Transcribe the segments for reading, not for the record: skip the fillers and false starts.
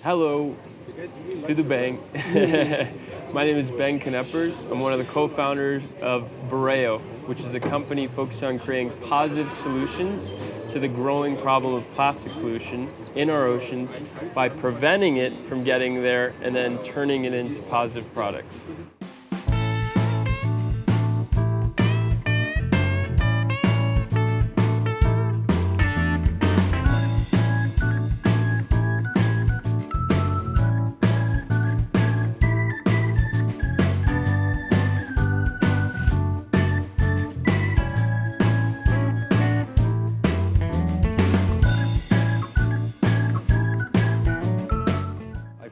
Hello, tudo bem? My name is Ben Kneppers. I'm one of the co-founders of Bureo, which is a company focused on creating positive solutions to the growing problem of plastic pollution in our oceans by preventing it from getting there and then turning it into positive products.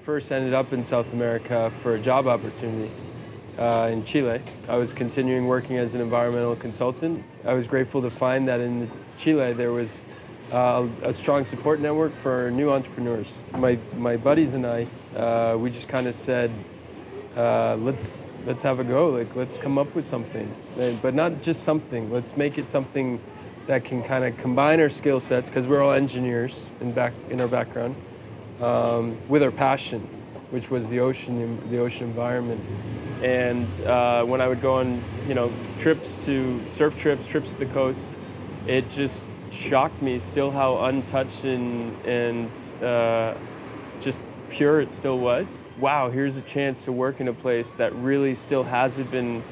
First ended up in South America for a job opportunity in Chile. I was continuing working as an environmental consultant. I was grateful to find that in Chile there was a strong support network for new entrepreneurs. My buddies and I, we just kind of said, let's have a go. Like, let's come up with something, but not just something. Let's make it something that can kind of combine our skill sets, because we're all engineers in our background. With our passion, which was the ocean environment. And when I would go on, trips to the coast, it just shocked me still how untouched and just pure it still was. Wow, here's a chance to work in a place that really still hasn't been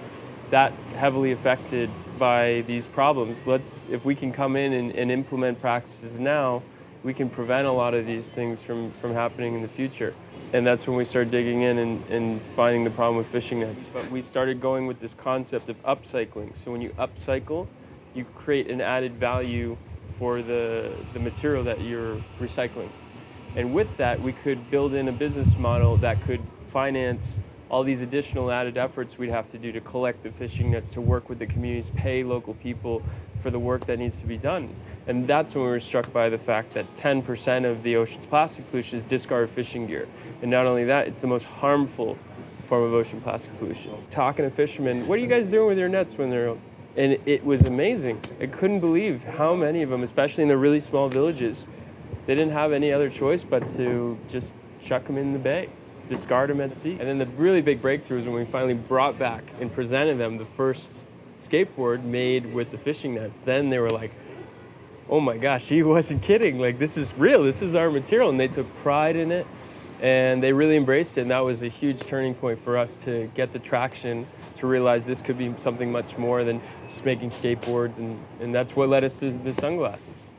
that heavily affected by these problems. If we can come in and implement practices now, we can prevent a lot of these things from happening in the future. And that's when we started digging in and finding the problem with fishing nets. But we started going with this concept of upcycling. So when you upcycle, you create an added value for the material that you're recycling. And with that, we could build in a business model that could finance all these additional added efforts we'd have to do to collect the fishing nets, to work with the communities, pay local people for the work that needs to be done. And that's when we were struck by the fact that 10% of the ocean's plastic pollution is discarded fishing gear. And not only that, it's the most harmful form of ocean plastic pollution. Talking to fishermen, what are you guys doing with your nets when they're... And it was amazing. I couldn't believe how many of them, especially in the really small villages, they didn't have any other choice but to just chuck them in the bay, discard them at sea. And then the really big breakthrough is when we finally brought back and presented them the first skateboard made with the fishing nets. Then they were like, oh my gosh, he wasn't kidding. Like, this is real, this is our material. And they took pride in it and they really embraced it. And that was a huge turning point for us to get the traction, to realize this could be something much more than just making skateboards. And that's what led us to the sunglasses.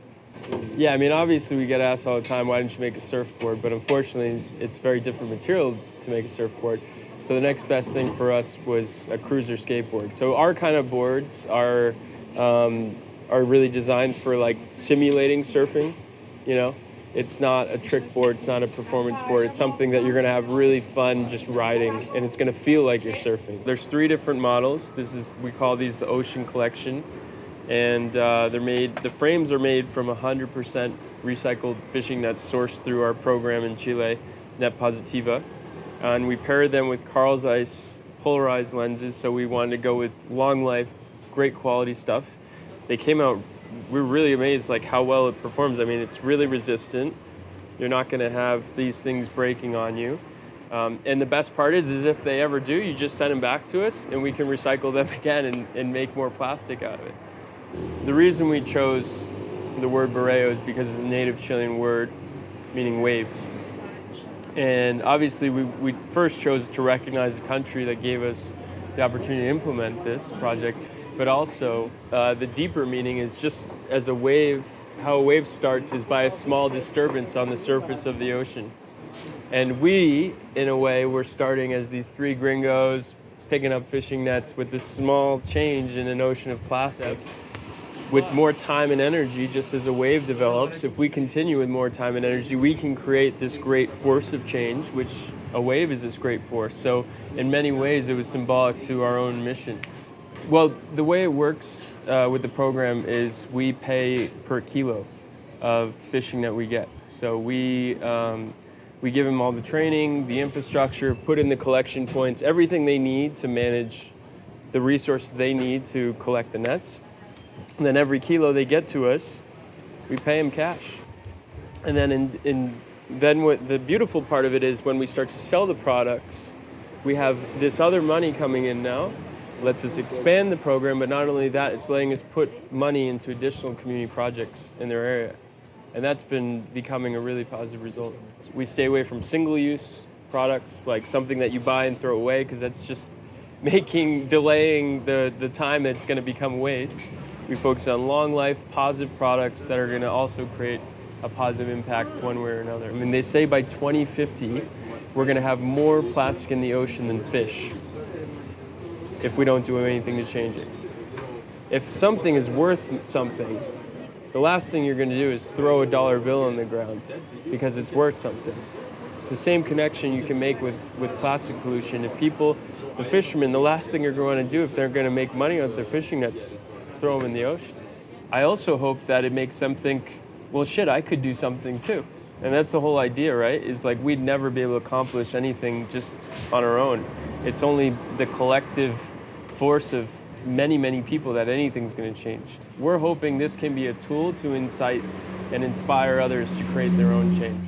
Yeah, I mean, obviously we get asked all the time, why didn't you make a surfboard? But unfortunately, it's very different material to make a surfboard. So the next best thing for us was a cruiser skateboard. So our kind of boards are really designed for like simulating surfing. It's not a trick board, it's not a performance board. It's something that you're gonna have really fun just riding, and it's gonna feel like you're surfing. There's 3 different models. We call these the Ocean Collection. And the frames are made from 100% recycled fishing nets sourced through our program in Chile, Net Positiva. And we paired them with Carl Zeiss polarized lenses, so we wanted to go with long life, great quality stuff. They came out, we were really amazed like how well it performs. I mean, it's really resistant. You're not gonna have these things breaking on you. And the best part is if they ever do, you just send them back to us and we can recycle them again and make more plastic out of it. The reason we chose the word Bureo is because it's a native Chilean word meaning waves. And obviously we first chose to recognize the country that gave us the opportunity to implement this project, but also the deeper meaning is just as a wave, how a wave starts is by a small disturbance on the surface of the ocean. And we, in a way, were starting as these 3 gringos picking up fishing nets with this small change in an ocean of plastic. With more time and energy, just as a wave develops, if we continue with more time and energy, we can create this great force of change, which a wave is this great force. So in many ways, it was symbolic to our own mission. Well, the way it works with the program is we pay per kilo of fishing that we get. So we give them all the training, the infrastructure, put in the collection points, everything they need to manage the resources they need to collect the nets. And then every kilo they get to us, we pay them cash. And then in Then what the beautiful part of it is when we start to sell the products, we have this other money coming in now, lets us expand the program, but not only that, it's letting us put money into additional community projects in their area. And that's been becoming a really positive result. We stay away from single-use products, like something that you buy and throw away, because that's just delaying the time that's going to become waste. We focus on long-life, positive products that are going to also create a positive impact one way or another. I mean, they say by 2050, we're going to have more plastic in the ocean than fish if we don't do anything to change it. If something is worth something, the last thing you're going to do is throw a dollar bill on the ground because it's worth something. It's the same connection you can make with plastic pollution. If people, the fishermen, the last thing they're going to do if they're going to make money with their fishing nets is throw them in the ocean. I also hope that it makes them think, well, shit, I could do something too. And that's the whole idea, right? Is like we'd never be able to accomplish anything just on our own. It's only the collective force of many, many people that anything's going to change. We're hoping this can be a tool to incite and inspire others to create their own change.